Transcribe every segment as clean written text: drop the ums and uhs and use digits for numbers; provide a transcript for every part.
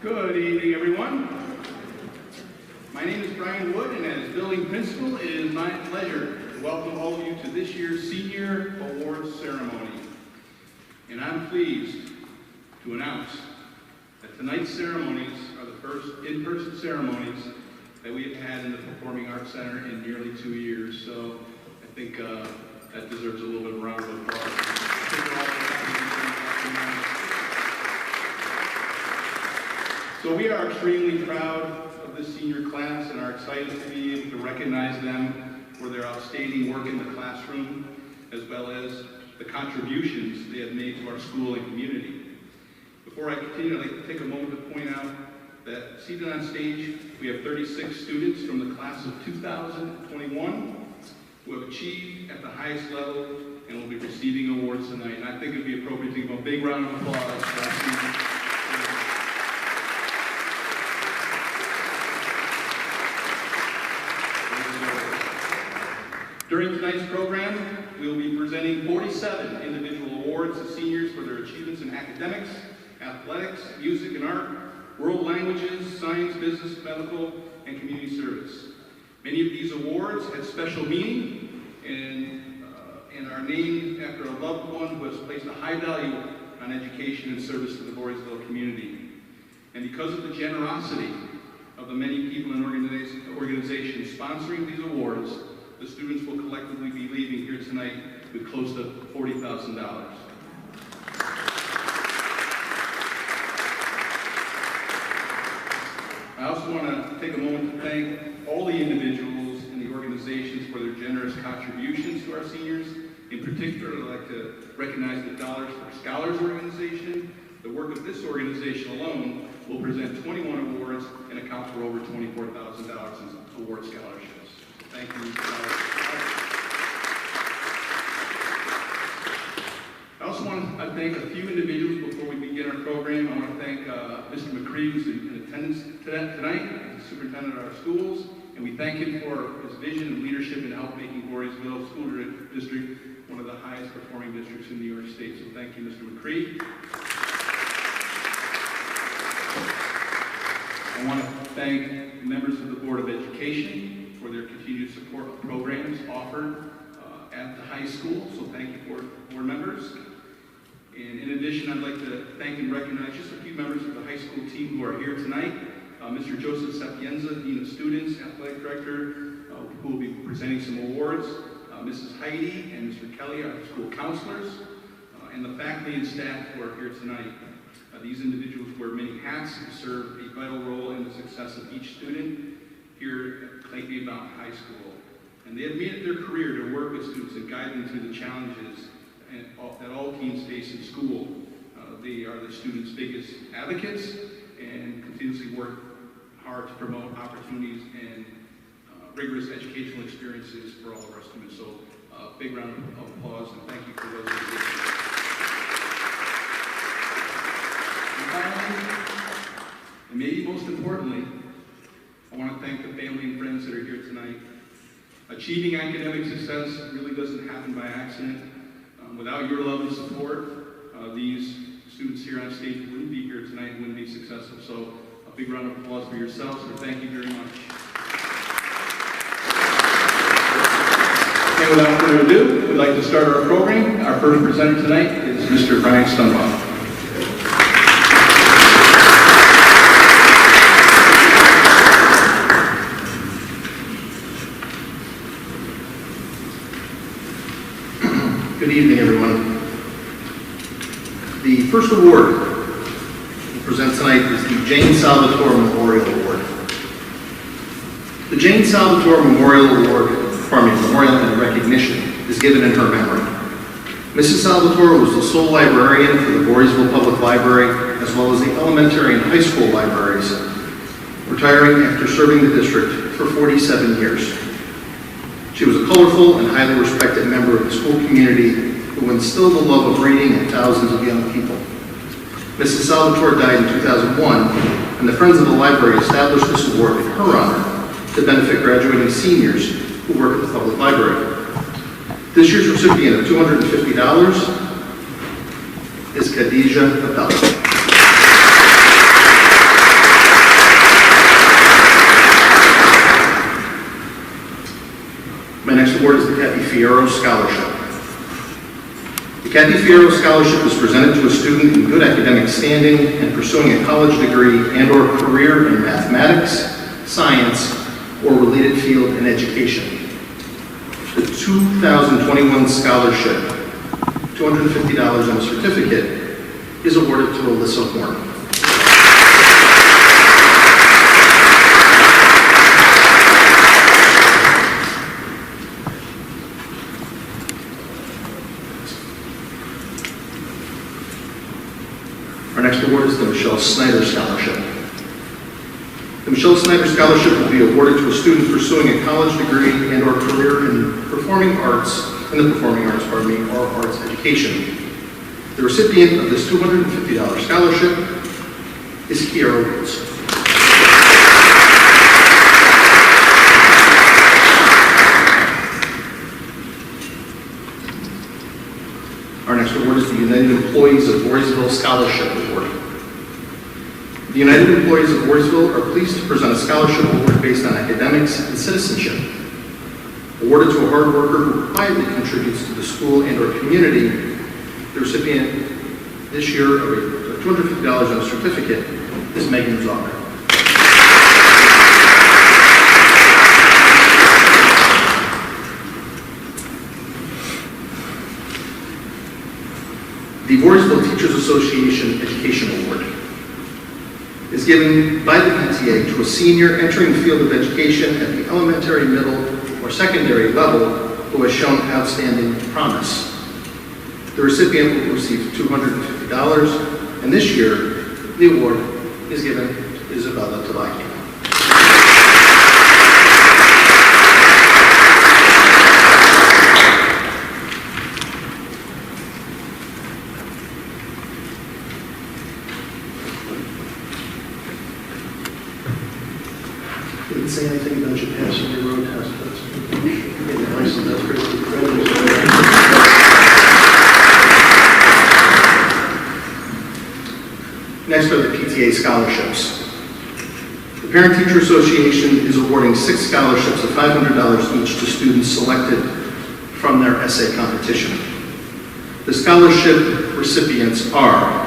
Good evening, everyone. My name is Brian Wood, and as building principal, it is my pleasure to welcome all of you to this year's Senior Awards Ceremony. And I'm pleased to announce that tonight's ceremonies are the first in-person ceremonies that we have had in the Performing Arts Center in nearly 2 years. So I think that deserves a little bit of a round of applause. So we are extremely proud of this senior class and are excited to be able to recognize them for their outstanding work in the classroom, as well as the contributions they have made to our school and community. Before I continue, I'd like to take a moment to point out that seated on stage, we have 36 students from the class of 2021 who have achieved at the highest level and will be receiving awards tonight. And I think it'd be appropriate to give them a big round of applause for our students. During tonight's program, we will be presenting 47 individual awards to seniors for their achievements in academics, athletics, music and art, world languages, science, business, medical, and community service. Many of these awards had special meaning and are named after a loved one who has placed a high value on education and service to the Voorheesville community. And because of the generosity of the many people and organizations sponsoring these awards, the students will collectively be leaving here tonight with close to $40,000. I also want to take a moment to thank all the individuals in the organizations for their generous contributions to our seniors. In particular, I'd like to recognize the Dollars for Scholars organization. The work of this organization alone will present 21 awards and account for over $24,000 in award scholarships. Thank you. I also want to thank a few individuals before we begin our program. I want to thank Mr. McCree, who's in attendance tonight, the superintendent of our schools, and we thank him for his vision and leadership in help making Voorheesville School District one of the highest performing districts in New York State. So thank you, Mr. McCree. I want to thank members of the Board of Education for their continued support of programs offered at the high school. So thank you, board members. And in addition, I'd like to thank and recognize just a few members of the high school team who are here tonight. Mr. Joseph Sapienza, Dean of Students, Athletic Director, who will be presenting some awards. Mrs. Heidi and Mr. Kelly, our school counselors, and the faculty and staff who are here tonight. These individuals wear many hats and serve a vital role in the success of each student here at Clayton Mountain High School. And they have made it their career to work with students and guide them through the challenges that all teens face in school. They are the students' biggest advocates and continuously work hard to promote opportunities and rigorous educational experiences for all of our students. So big round of applause and thank you for those individuals. And finally, and maybe most importantly, I want to thank the family and friends that are here tonight. Achieving academic success really doesn't happen by accident. Without your love and support, these students here on stage wouldn't be here tonight and wouldn't be successful. So a big round of applause for yourselves, and thank you very much. And without further ado, we'd like to start our program. Our first presenter tonight is Mr. Brian Stunbaugh. Good evening, everyone. The first award we'll present tonight is the Jane Salvatore Memorial Award. The Jane Salvatore Memorial and Recognition is given in her memory. Mrs. Salvatore was the sole librarian for the Voorheesville Public Library, as well as the elementary and high school libraries, retiring after serving the district for 47 years. She was a colorful and highly respected member of the school community who instilled the love of reading in thousands of young people. Mrs. Salvatore died in 2001, and the Friends of the Library established this award in her honor to benefit graduating seniors who work at the public library. This year's recipient of $250 is Khadija Abdallah. My next award is the Fiero Scholarship. The Fiero Scholarship is presented to a student in good academic standing and pursuing a college degree and/or career in mathematics, science, or related field in education. The 2021 scholarship, $250 and a certificate, is awarded to Alyssa Horn. Our next award is the Michelle Snyder Scholarship. The Michelle Snyder Scholarship will be awarded to a student pursuing a college degree and or career in the performing arts, or arts education. The recipient of this $250 scholarship is Fiero. Our next award is the United Employees of Voorheesville Scholarship Award. The United Employees of Voorheesville are pleased to present a scholarship award based on academics and citizenship. Awarded to a hard worker who quietly contributes to the school and or community, the recipient this year of $250 and a certificate is Megan Zucker. The Voorheesville Teachers Association Education Award is given by the PTA to a senior entering the field of education at the elementary, middle, or secondary level who has shown outstanding promise. The recipient will receive $250, and this year the award is given to Isabella Tabaki. Didn't say anything about you passing your road test. Getting a license, that's pretty good. Next are the PTA scholarships. The Parent Teacher Association is awarding 6 scholarships of $500 each to students selected from their essay competition. The scholarship recipients are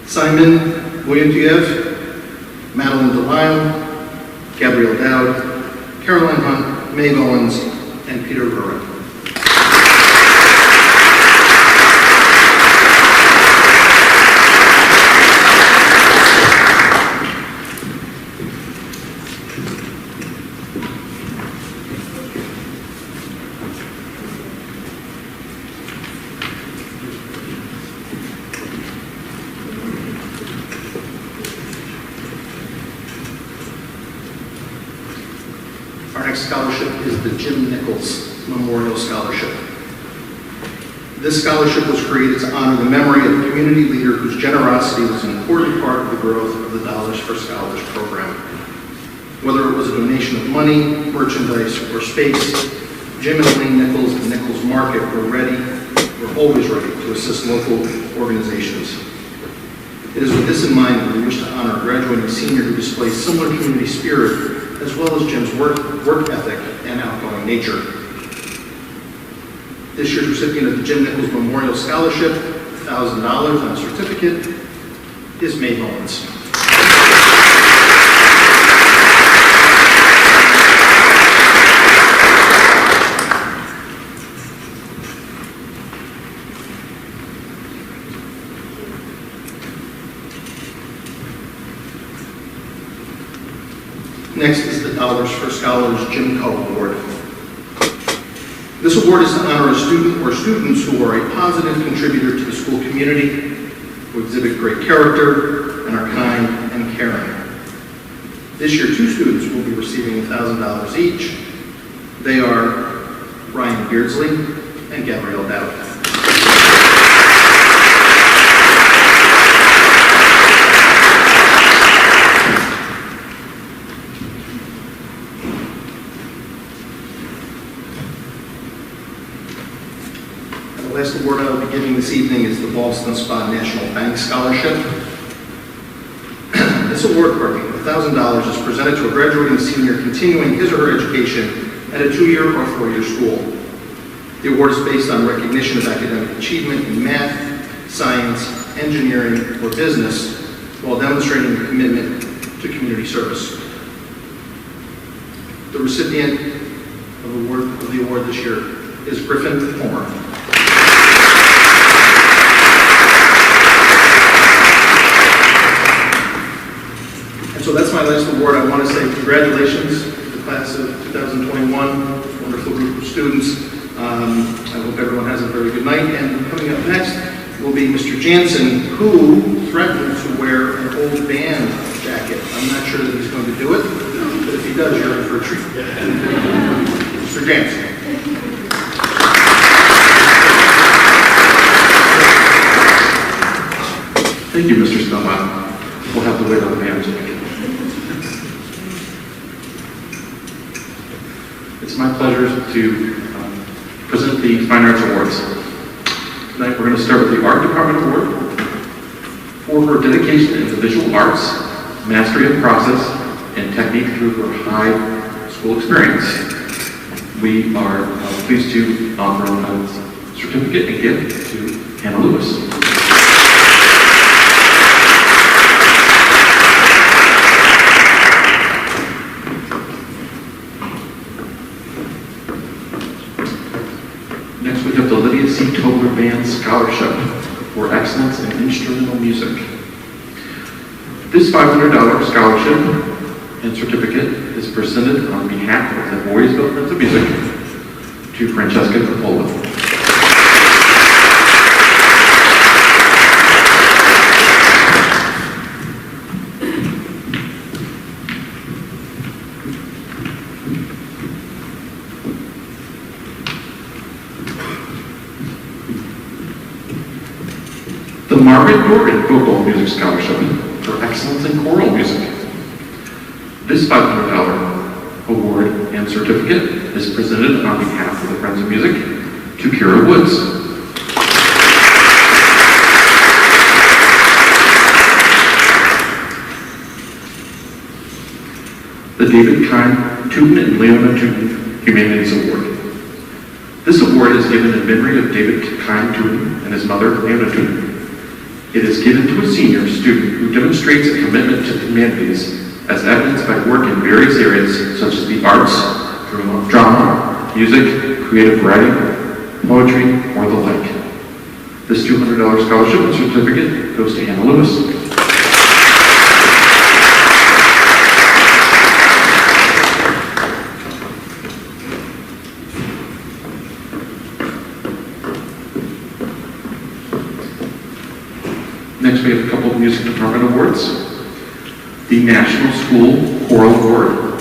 Simon Williamtiev, Madeline DeLisle, Gabrielle Dowd, Caroline Hunt, Mae Owens, and Peter Rurin. Our next scholarship is the Jim Nichols Memorial Scholarship. This scholarship was created to honor the memory of a community leader whose generosity was an important part of the growth of the Dollars for Scholars program. Whether it was a donation of money, merchandise, or space, Jim and Elaine Nichols of the Nichols Market were always ready to assist local organizations. It is with this in mind that we wish to honor a graduating senior who displays similar community spirit as well as Jim's work ethic and outgoing nature. This year's recipient of the Jim Nichols Memorial Scholarship, $1,000 and a certificate, is Mae Owens. Next is the Dollars for Scholars Jim Coe Award. This award is to honor a student or students who are a positive contributor to the school community, who exhibit great character, and are kind and caring. This year, 2 students will be receiving $1,000 each. They are Ryan Beardsley and Gabrielle Dowd. The last award I will be giving this evening is the Boston Spa National Bank Scholarship. This award, $1,000, is presented to a graduating senior continuing his or her education at a 2-year or 4-year school. The award is based on recognition of academic achievement in math, science, engineering, or business, while demonstrating a commitment to community service. The recipient of the award this year is Griffin Homer. So that's my last award. I want to say congratulations to the class of 2021, wonderful group of students. I hope everyone has a very good night. And coming up next will be Mr. Jansen, who threatened to wear an old band jacket. I'm not sure that he's going to do it, but if he does, you're in for a treat. Mr. James. Thank you, Mr. Snowman. We'll have to wait on the band jacket. It's my pleasure to present the Fine Arts Awards. Tonight we're going to start with the Art Department Award for her dedication to visual arts, mastery of process, and technique through her high school experience. We are pleased to offer a certificate and gift to Hannah Lewis. Next we have the Lydiac Tobler Band Scholarship for excellence in instrumental music. This $500 scholarship and certificate is presented on behalf of the Voorheesville Friends of Music to Francesca Coppola. The Margaret Gordon Vocal Music Scholarship for excellence in choral music. This $500 award and certificate is presented on behalf of the Friends of Music to Kira Woods. The David Kine Tooten and Leona Tooten Humanities Award. This award is given in memory of David Kine Tooten and his mother, Leona Tooten. It is given to a senior student who demonstrates a commitment to humanities as evidenced by work in various areas such as the arts, drama, music, creative writing, poetry, or the like. This $200 scholarship and certificate goes to Hannah Lewis. Next, we have a couple of music department awards. The National School Choral Award.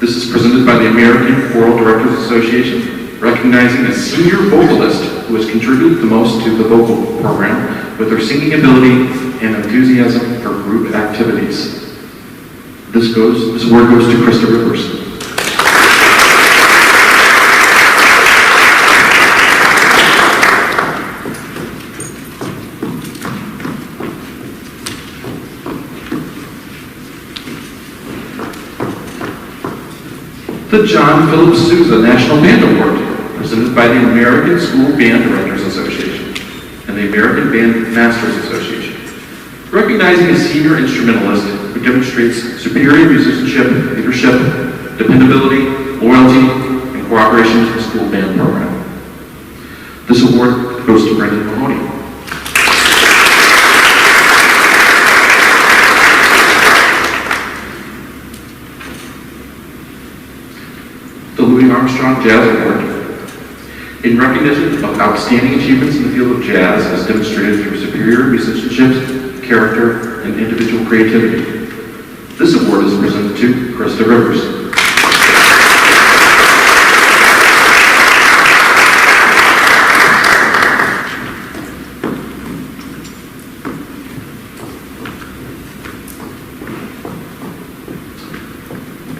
This is presented by the American Choral Directors Association, recognizing a senior vocalist who has contributed the most to the vocal program with their singing ability and enthusiasm for group activities. This award goes to Krista Rivers. The John Philip Sousa National Band Award, presented by the American School Band Directors Association and the American Band Masters Association, recognizing a senior instrumentalist who demonstrates superior musicianship, leadership, dependability, loyalty, and cooperation to the school band program. This award goes to Brendan Mahoney. The Louis Armstrong Jazz Award, in recognition of outstanding achievements in the field of jazz as demonstrated through superior musicianship, character, and individual creativity. This award is presented to Krista Rivers.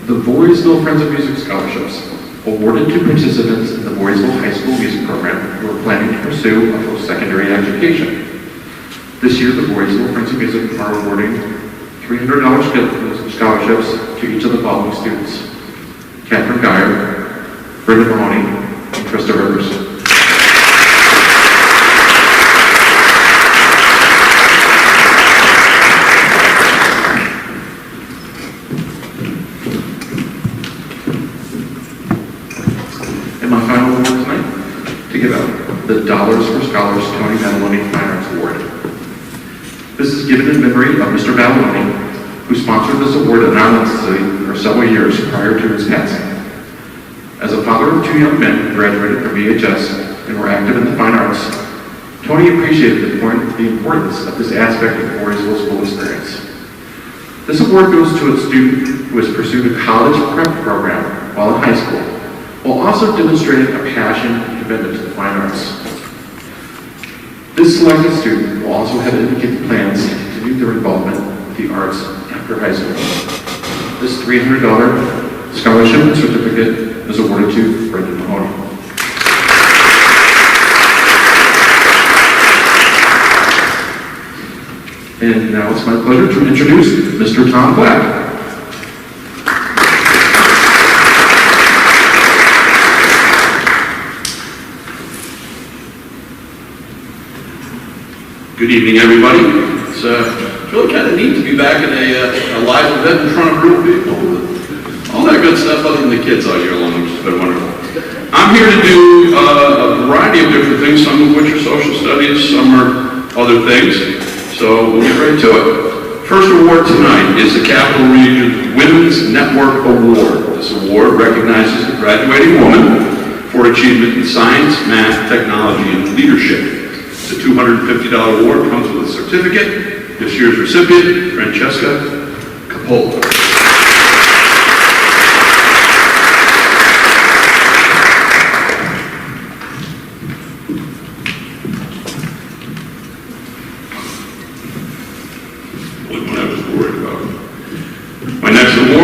The Voorheesville Friends of Music Scholarships, awarded to participants in the Voorheesville High School Music Program who are planning to pursue a post-secondary education. This year, the Voorheesville Friends of Music are awarding $300 gift scholarships to each of the following students: Catherine Geyer, Brenda Mahoney, and Krista Rivers. The Dollars for Scholars Tony Balloni Fine Arts Award. This is given in memory of Mr. Balloni, who sponsored this award anonymously for several years prior to his passing. As a father of two young men who graduated from VHS and were active in the fine arts, Tony appreciated the importance of this aspect of Voorheesville's school experience. This award goes to a student who has pursued a college prep program while in high school, while also demonstrating a passion and commitment to the fine arts. This selected student will also have indicated plans to continue their involvement with the arts after high school. This $300 scholarship and certificate is awarded to Brendan Mahoney. And now it's my pleasure to introduce Mr. Tom Black. Good evening, everybody. It's really kind of neat to be back at a live event in front of real people. All that good stuff other than the kids all year long, which has been wonderful. I'm here to do a variety of different things, some of which are social studies, some are other things. So we'll get right to it. First award tonight is the Capital Region Women's Network Award. This award recognizes a graduating woman for achievement in science, math, technology, and leadership. The $250 award comes with a certificate. This year's recipient, Francesca Capola.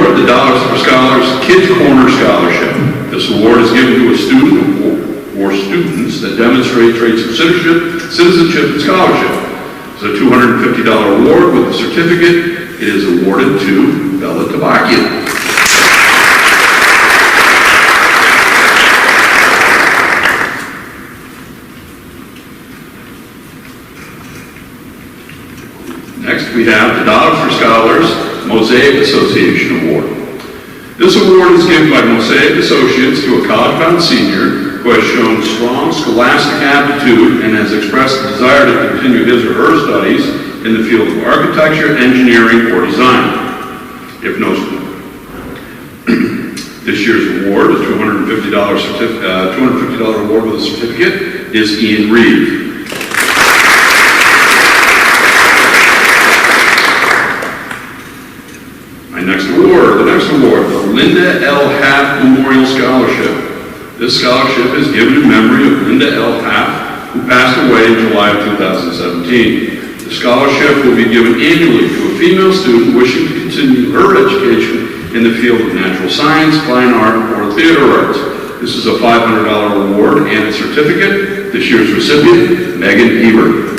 The Dollars for Scholars Kids Corner Scholarship. This award is given to a student or students that demonstrate traits of citizenship, and scholarship. It's a $250 award with a certificate. It is awarded to Bella Tabakian. Next we have the Dollars for Scholars Mosaic Association Award. This award is given by Mosaic Associates to a college-bound senior who has shown strong scholastic aptitude and has expressed a desire to continue his or her studies in the field of architecture, engineering, or design. If no, this year's award, a $250 award with a certificate, is Ian Reeve. The next award, the Linda L. Haff Memorial Scholarship. This scholarship is given in memory of Linda L. Haff, who passed away in July of 2017. The scholarship will be given annually to a female student wishing to continue her education in the field of natural science, fine art, or theater arts. This is a $500 award and a certificate. This year's recipient, Megan Ebert.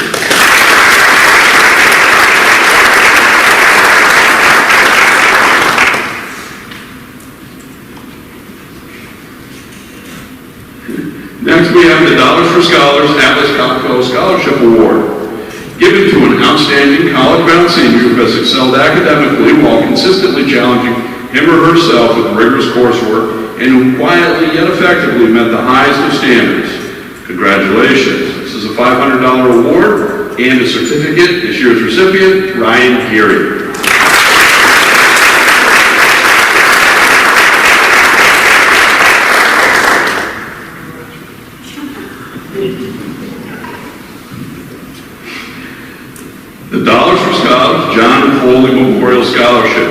Next, we have the Dollars for Scholars Atlas Copco Scholarship Award, given to an outstanding college-bound senior who has excelled academically while consistently challenging him or herself with rigorous coursework and who quietly yet effectively met the highest of standards. Congratulations. This is a $500 award and a certificate. This year's recipient, Ryan Geary. The Dollars for Scholars John Foley Memorial Scholarship.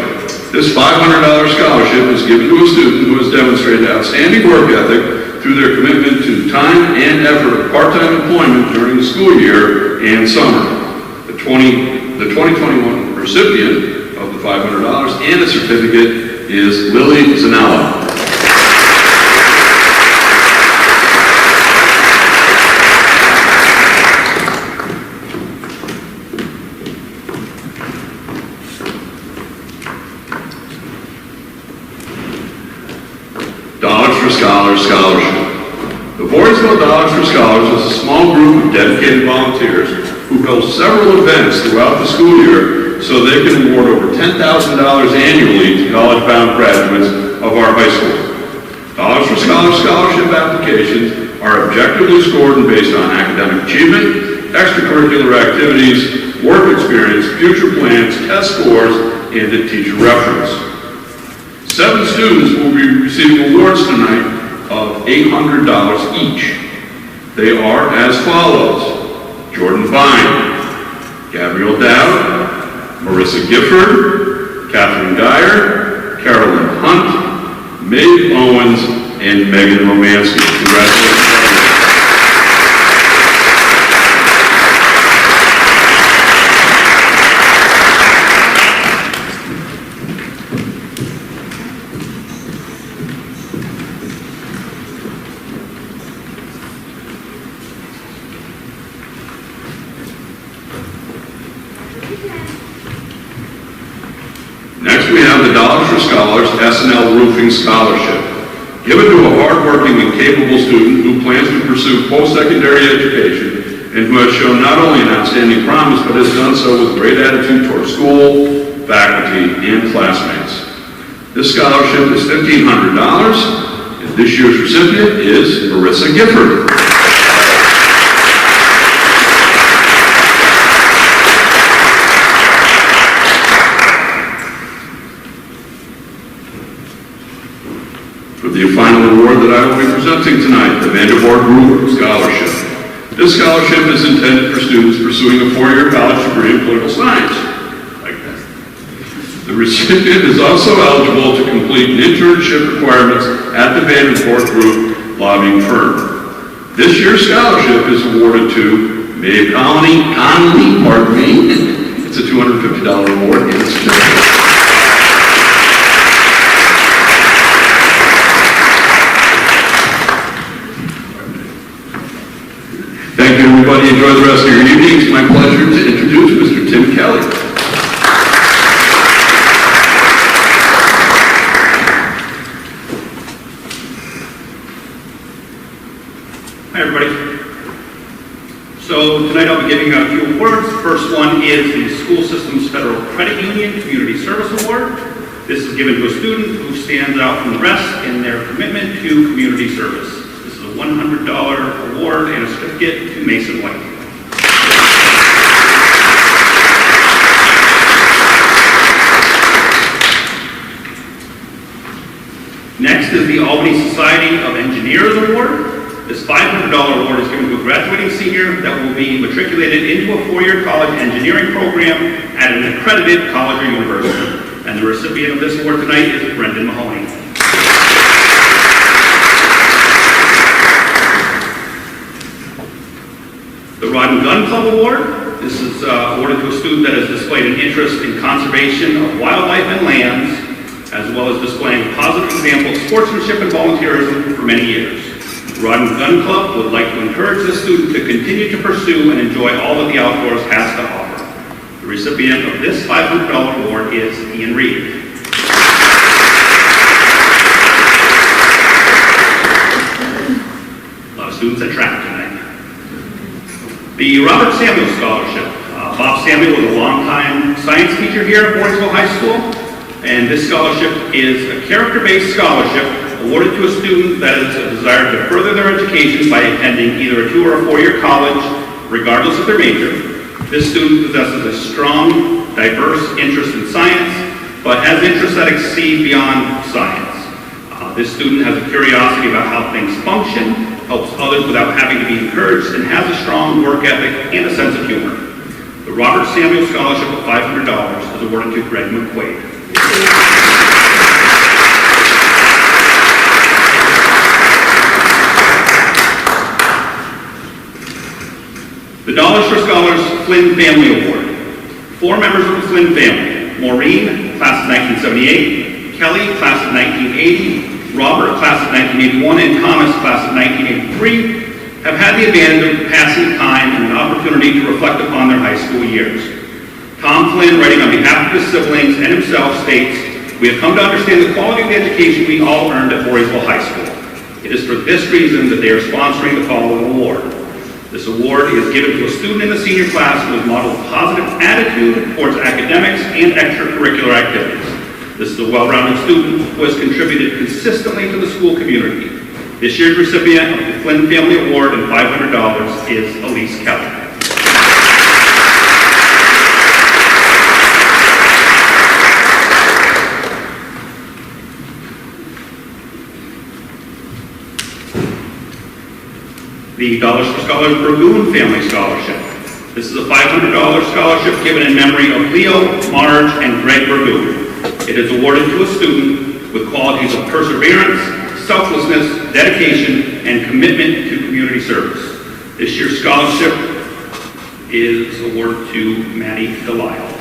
This $500 scholarship is given to a student who has demonstrated outstanding work ethic through their commitment to time and effort of part-time employment during the school year and summer. The 2021 recipient of the $500 and a certificate is Lily Zanella. Scholars Scholarship. The Voorheesville Dollars for Scholars is a small group of dedicated volunteers who host several events throughout the school year so they can award over $10,000 annually to college-bound graduates of our high school. Dollars for Scholars scholarship applications are objectively scored and based on academic achievement, extracurricular activities, work experience, future plans, test scores, and a teacher reference. 7 students will be receiving awards tonight of $800 each. They are as follows. Jordan Vine, Gabrielle Dowd, Marissa Gifford, Catherine Dyer, Carolyn Hunt, Meg Owens, and Megan Romansky. Congratulations. Next, we have the Dollars for Scholars S&L Roofing Scholarship, given to a hardworking and capable student who plans to pursue post-secondary education and who has shown not only an outstanding promise, but has done so with great attitude toward school, faculty, and classmates. This scholarship is $1,500, and this year's recipient is Marissa Gifford. For the final award that I will be presenting tonight, the Vanderboard Group Scholarship. This scholarship is intended for students pursuing a four-year college degree in political science. Like that. The recipient is also eligible to complete internship requirements at the Vanderboard Group lobbying firm. This year's scholarship is awarded to Maeve Conley, pardon me. It's a $250 award and a certificate. Thank you, everybody. Enjoy the rest of your evening. It's my pleasure to introduce Mr. Tim Kelly. Hi, everybody. So tonight I'll be giving out a few awards. The first one is the School Systems Federal Credit Union Community Service Award. This is given to a student who stands out from the rest in their commitment to community service. $100 award and a certificate to Mason White. Next is the Albany Society of Engineers Award. This $500 award is given to a graduating senior that will be matriculated into a four-year college engineering program at an accredited college or university. And the recipient of this award tonight is Brendan Mahoney. The Rod and Gun Club Award. This is awarded to a student that has displayed an interest in conservation of wildlife and lands, as well as displaying a positive example of sportsmanship and volunteerism for many years. The Rod and Gun Club would like to encourage this student to continue to pursue and enjoy all that the outdoors has to offer. The recipient of this $500 award is Ian Reed. A lot of students at track tonight. The Robert Samuel Scholarship. Bob Samuel was a longtime science teacher here at Voorheesville High School, and this scholarship is a character-based scholarship awarded to a student that has a desire to further their education by attending either a 2- or a 4-year college, regardless of their major. This student possesses a strong, diverse interest in science, but has interests that exceed beyond science. This student has a curiosity about how things function, helps others without having to be encouraged, and has a strong work ethic and a sense of humor. The Robert Samuel Scholarship of $500 is awarded to Greg McQuaid. The Dollars for Scholars Flynn Family Award. 4 members of the Flynn family: Maureen, class of 1978, Kelly, class of 1980, Robert, class of 1981, and Thomas, class of 1983, have had the advantage of passing time and an opportunity to reflect upon their high school years. Tom Flynn, writing on behalf of his siblings and himself, states, "We have come to understand the quality of the education we all earned at Voorheesville High School. It is for this reason that they are sponsoring the following award. This award is given to a student in the senior class who has modeled a positive attitude towards academics and extracurricular activities. This is a well-rounded student who has contributed consistently to the school community. This year's recipient of the Flynn Family Award and $500 is Elise Kelly." The Dollars for Scholars Burgoon Family Scholarship. This is a $500 scholarship given in memory of Leo, Marge, and Greg Burgoon. It is awarded to a student with qualities of perseverance, selflessness, dedication, and commitment to community service. This year's scholarship is awarded to Maddie Delisle.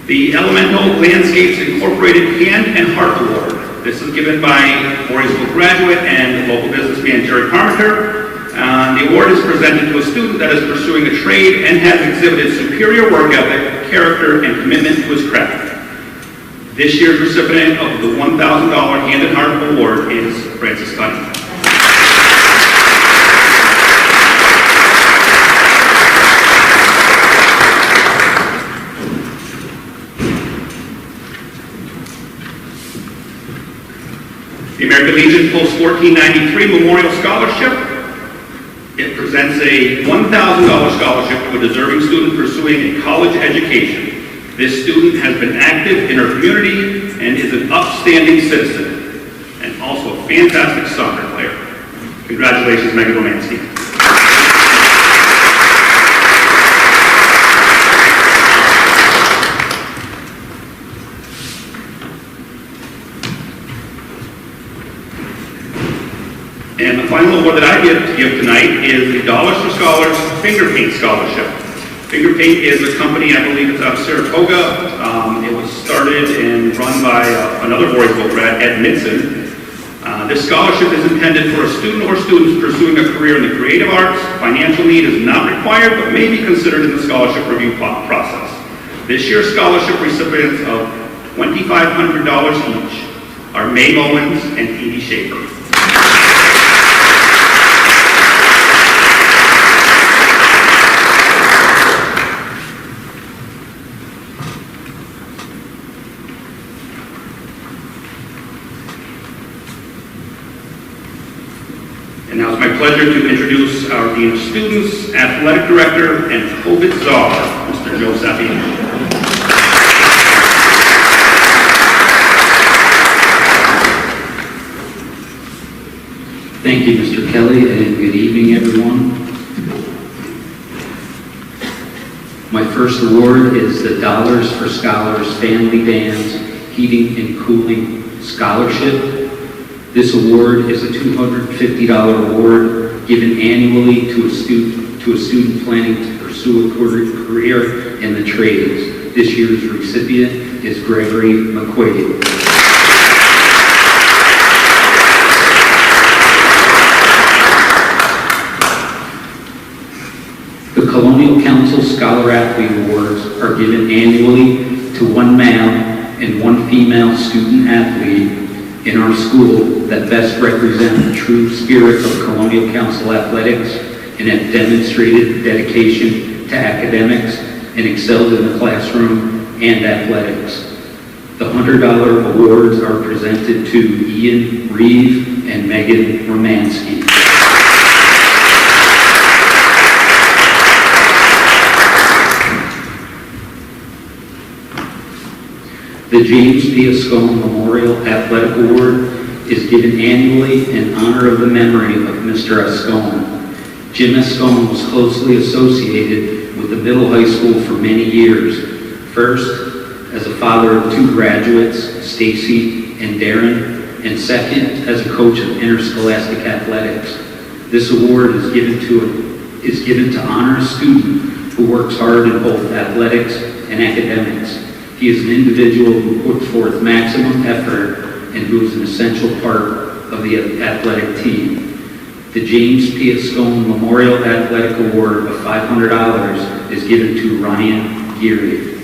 The Elemental Landscapes Incorporated Hand and Heart Award. This is given by Voorheesville graduate and local businessman Jerry Parmenter. The award is presented to a student that is pursuing a trade and has exhibited superior work ethic, character, and commitment to his craft. This year's recipient of the $1,000 Hand and Heart Award is Francis Cunningham. The American Legion Post 1493 Memorial Scholarship. It presents a $1,000 scholarship to a deserving student pursuing a college education. This student has been active in our community and is an upstanding citizen and also a fantastic soccer player. Congratulations, Megan Romansky. And the final award that I get to give tonight is the Dollars for Scholars Finger Paint Scholarship. Finger Paint is a company, I believe it's out of Saratoga. It was started and run by another Voorheesville grad, Ed Midson. This scholarship is intended for a student or students pursuing a career in the creative arts. Financial need is not required, but may be considered in the scholarship review process. This year's scholarship recipients of $2,500 each are May Owens and Edie Schaefer. And now it's my pleasure to introduce our Dean of Students, Athletic Director, and COVID Czar, Mr. Joe Sapiano. Thank you, Mr. Kelly, and good evening, everyone. My first award is the Dollars for Scholars Family Bands Heating and Cooling Scholarship. This award is a $250 award given annually to a student planning to pursue a career in the trades. This year's recipient is Gregory McQuaid. The Colonial Council Scholar Athlete Awards are given annually to one male and one female student athlete in our school that best represent the true spirit of Colonial Council athletics and have demonstrated dedication to academics and excelled in the classroom and athletics. The $100 awards are presented to Ian Reeve and Megan Romansky. The James Diasco Memorial Athletic Award is given annually in honor of the memory of Mr. Escone. Jim Escone was closely associated with the middle high school for many years. First, as a father of two graduates, Stacy and Darren, and second, as a coach of interscholastic athletics. This award is given to honor a student who works hard in both athletics and academics. He is an individual who puts forth maximum effort and who is an essential part of the athletic team. The James P. Escone Memorial Athletic Award of $500 is given to Ryan Geary.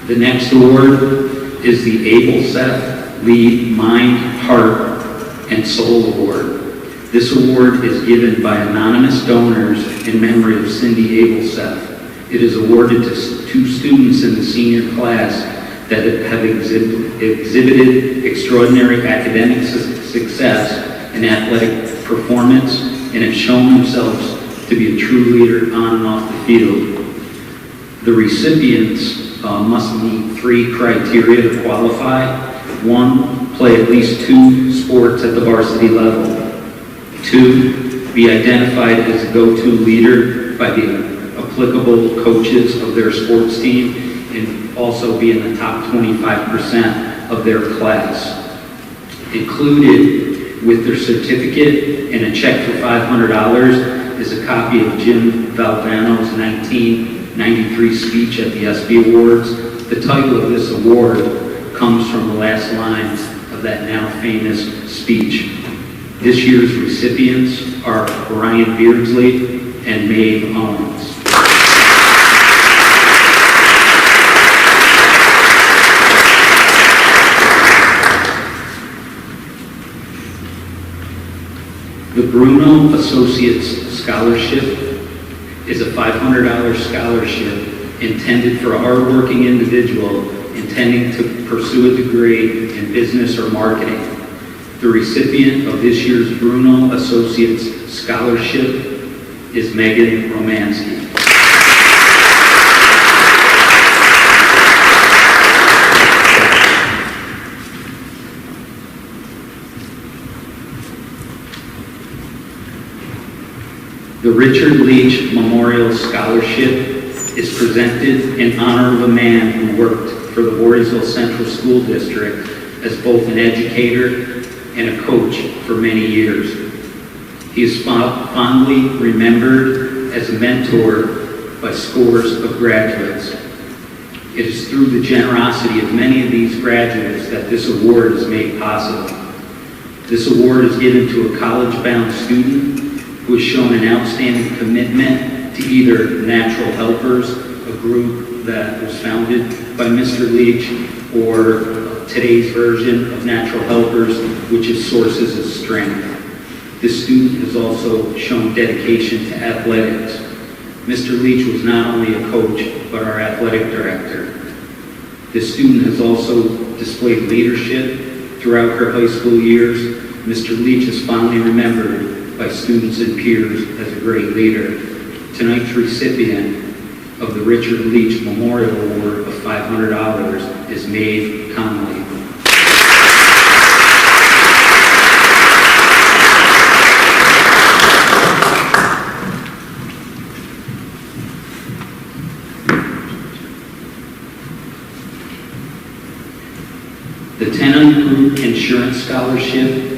The next award is the Able Seth Lead Mind, Heart, and Soul Award. This award is given by anonymous donors in memory of Cindy Abelseth. It is awarded to two students in the senior class that have exhibited extraordinary academic success and athletic performance and have shown themselves to be a true leader on and off the field. The recipients must meet 3 criteria to qualify. 1, play at least 2 sports at the varsity level. 2, be identified as a go-to leader by the applicable coaches of their sports team and also be in the top 25% of their class. Included with their certificate and a check for $500 is a copy of Jim Valvano's 1993 speech at the SB Awards. The title of this award comes from the last lines of that now famous speech. This year's recipients are Ryan Beardsley and Maeve Owens. The Bruno Associates Scholarship is a $500 scholarship intended for a hardworking individual intending to pursue a degree in business or marketing. The recipient of this year's Bruno Associates Scholarship is Megan Romansky. The Richard Leach Memorial Scholarship is presented in honor of a man who worked for the Voorheesville Central School District as both an educator and a coach for many years. He is fondly remembered as a mentor by scores of graduates. It is through the generosity of many of these graduates that this award is made possible. This award is given to a college-bound student who has shown an outstanding commitment to either Natural Helpers, a group that was founded by Mr. Leach, or today's version of Natural Helpers, which is Sources of Strength. This student has also shown dedication to athletics. Mr. Leach was not only a coach, but our athletic director. This student has also displayed leadership throughout her high school years. Mr. Leach is fondly remembered by students and peers as a great leader. Tonight's recipient of the Richard Leach Memorial Award of $500 is Maeve Conley. The Tenant Group Insurance Scholarship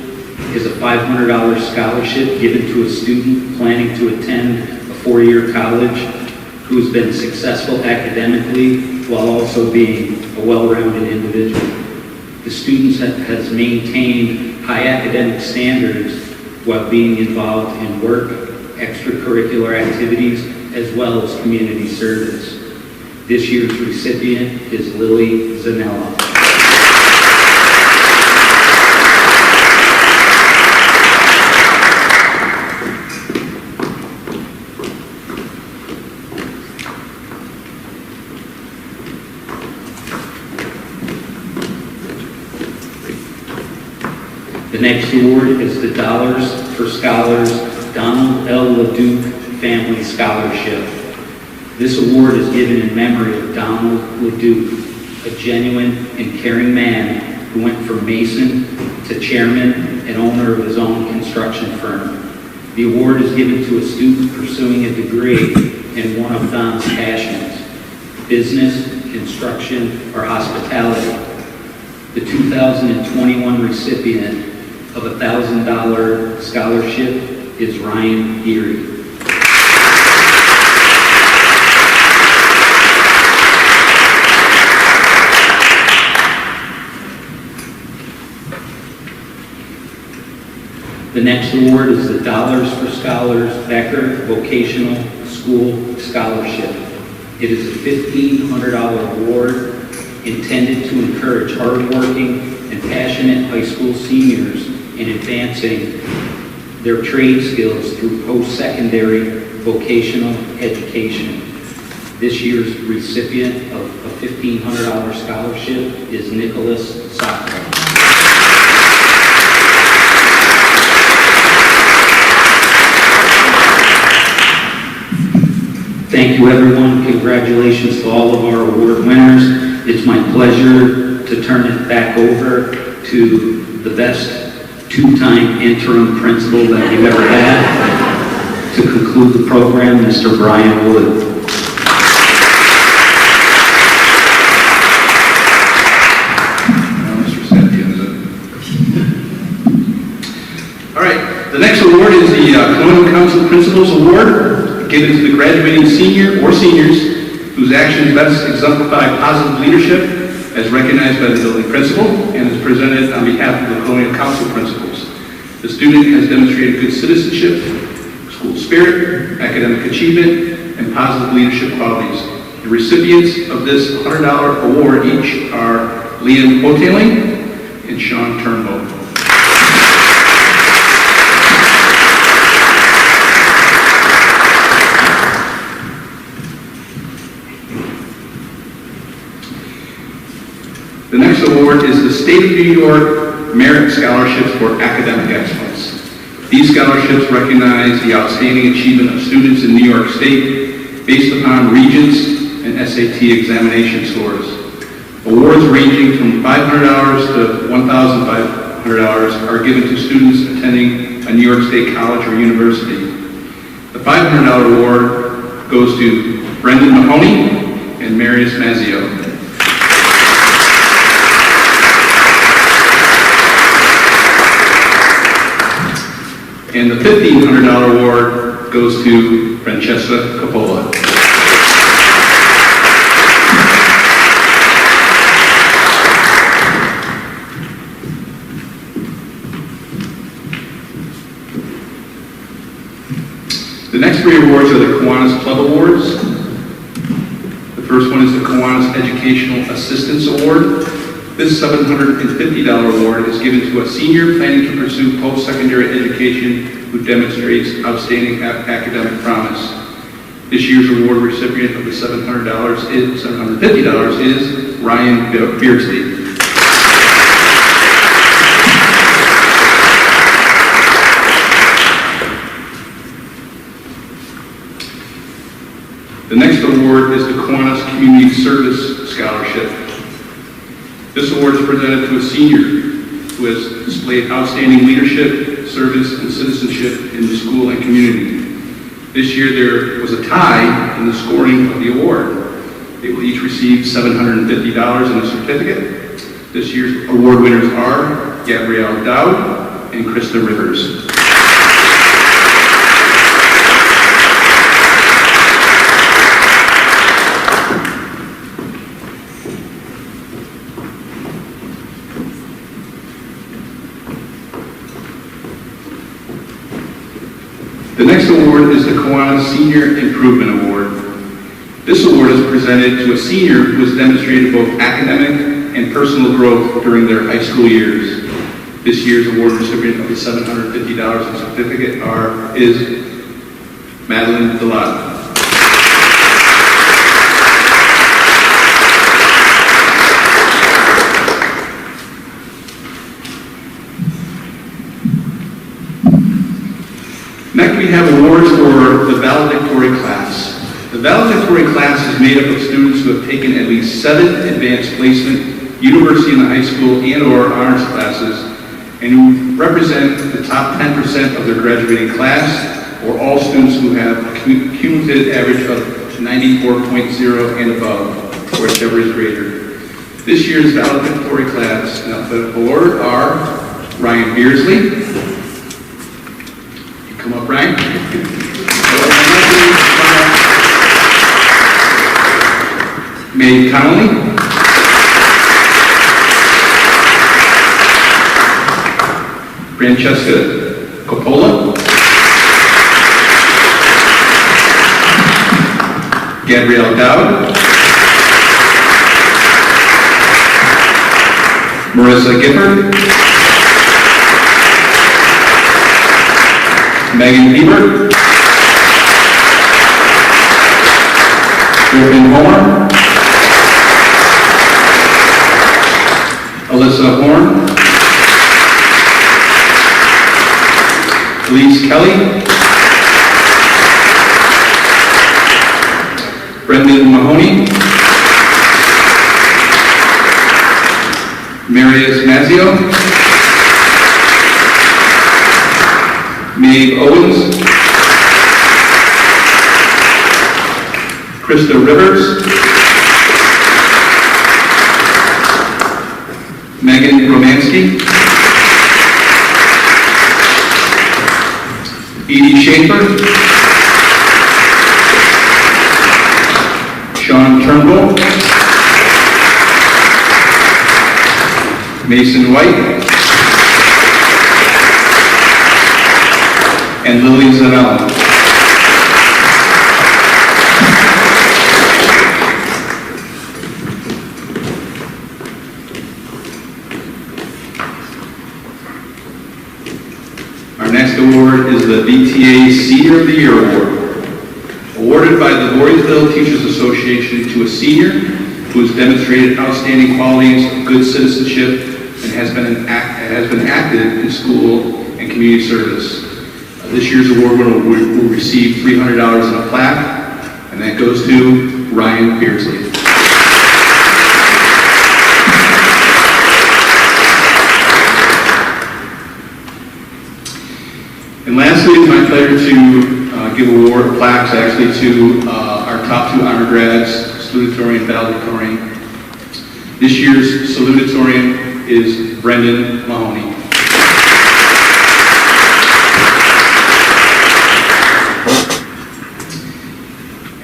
is a $500 scholarship given to a student planning to attend a 4-year college who has been successful academically while also being a well-rounded individual. The student has maintained high academic standards while being involved in work, extracurricular activities, as well as community service. This year's recipient is Lily Zanella. The next award is the Dollars for Scholars Donald L. Leduc Family Scholarship. This award is given in memory of Donald Leduc, a genuine and caring man who went from mason to chairman and owner of his own construction firm. The award is given to a student pursuing a degree in one of Don's passions, business, construction, or hospitality. The 2021 recipient of a $1,000 scholarship is Ryan Geary. The next award is the Dollars for Scholars Becker Vocational School Scholarship. It is a $1,500 award intended to encourage hardworking and passionate high school seniors in advancing their trade skills through post-secondary vocational education. This year's recipient of a $1,500 scholarship is Nichols. Thank you, everyone. Congratulations to all of our award winners. It's my pleasure to turn it back over to the best two-time interim principal that you've ever had. To conclude the program, Mr. Brian Wood. Mr. Seth, all right, the next award is the Colonial Council Principals Award, given to the graduating senior or seniors whose actions best exemplify positive leadership as recognized by the building principal and is presented on behalf of the Colonial Council principals. The student has demonstrated good citizenship, school spirit, academic achievement, and positive leadership qualities. The recipients of this $100 award each are Liam Oteling and Sean Turnbow. The next award is the State of New York Merit Scholarships for Academic Excellence. These scholarships recognize the outstanding achievement of students in New York State based upon Regents and SAT examination scores. Awards ranging from $500 to $1,500 are given to students attending a New York State college or university. The $500 award goes to Brendan Mahoney and Marius Mazzio. And the $1,500 award goes to Francesca Coppola. The next three awards are the Kiwanis Club Awards. The first one is the Kiwanis Educational Assistance Award. This $750 award is given to a senior planning to pursue post-secondary education who demonstrates outstanding academic promise. This year's award recipient of the $750 is Ryan Beardsley. The next award is the Kiwanis Community Service Scholarship. This award is presented to a senior who has displayed outstanding leadership, service, and citizenship in the school and community. This year there was a tie in the scoring of the award. They will each receive $750 in a certificate. This year's award winners are Gabrielle Dowd and Krista Rivers. The next award is the Kiwanis Senior Improvement Award. This award is presented to a senior who has demonstrated both academic and personal growth during their high school years. This year's award recipient of the $750 in certificate is Madeline Delata. Next, we have awards for the valedictory class. The valedictory class is made up of students who have taken at least 7 advanced placement, university and high school and/or honors classes, and who represent the top 10% of their graduating class, or all students who have a cumulative average of 94.0 and above, whichever is greater. This year's valedictory class in alphabetical order are Ryan Beardsley. Come up, Ryan. Mae Connolly. Francesca Coppola. Gabrielle Dowd. Marissa Gifford. Megan Bieber, Griffin Homer. Alyssa Horn. Elise Kelly. Brendan Mahoney. Marius Mazio. Maeve Owens. Krista Rivers. Megan Romansky. Edie Schaefer. Sean Turnbull. Mason White. And Lily Zanella. Our next award is the VTA Senior of the Year Award, awarded by the Voorheesville Teachers Association to a senior who has demonstrated outstanding qualities of good citizenship and has been active in school and community service. This year's award winner will receive $300 in a plaque, and that goes to Ryan Beardsley. And lastly, it's my pleasure to give award plaques actually to our top 2 honor grads, salutatorian and valedictorian. This year's salutatorian is Brendan Mahoney.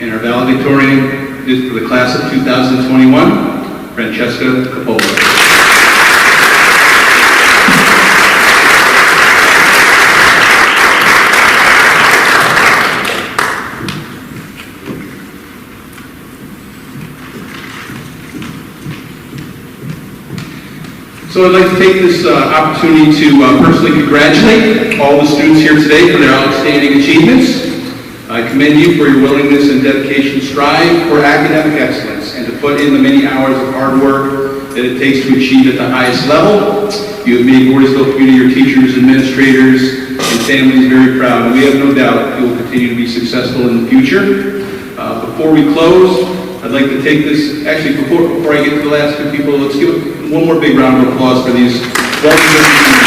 And our valedictorian is for the class of 2021, Francesca Capola. So I'd like to take this opportunity to personally congratulate all the students here today for their outstanding achievements. I commend you for your willingness and dedication to strive for academic excellence and to put in the many hours of hard work that it takes to achieve at the highest level. You have made Voorheesville community, your teachers, administrators, and families very proud, and we have no doubt you will continue to be successful in the future. Before we close, I'd like to take this, actually before I get to the last 2 people, let's give one more big round of applause for these well-deserved students.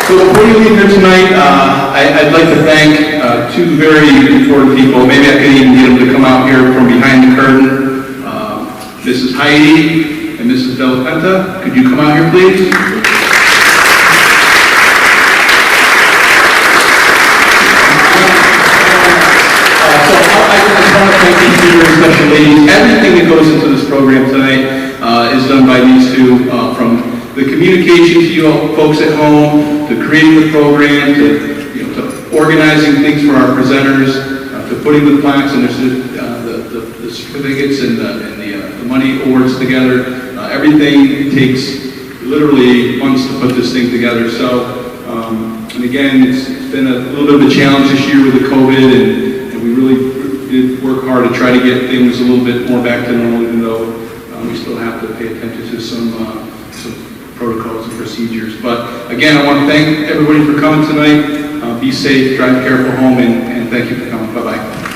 So before you leave here tonight, I'd like to thank 2 very important people. Maybe I could even get them to come out here from behind the curtain. Mrs. Heidi and Mrs. Del Penta, could you come out here, please? Special ladies. Everything that goes into this program tonight is done by these 2, from the communication to you folks at home, to creating the program, to organizing things for our presenters, to putting the plaques and the certificates and the money awards together. Everything takes literally months to put this thing together. So, and again, it's been a little bit of a challenge this year with the COVID, and we really did work hard to try to get things a little bit more back to normal, even though we still have to pay attention to some protocols and procedures. But again, I want to thank everybody for coming tonight. Be safe, drive careful home, and thank you for coming. Bye-bye.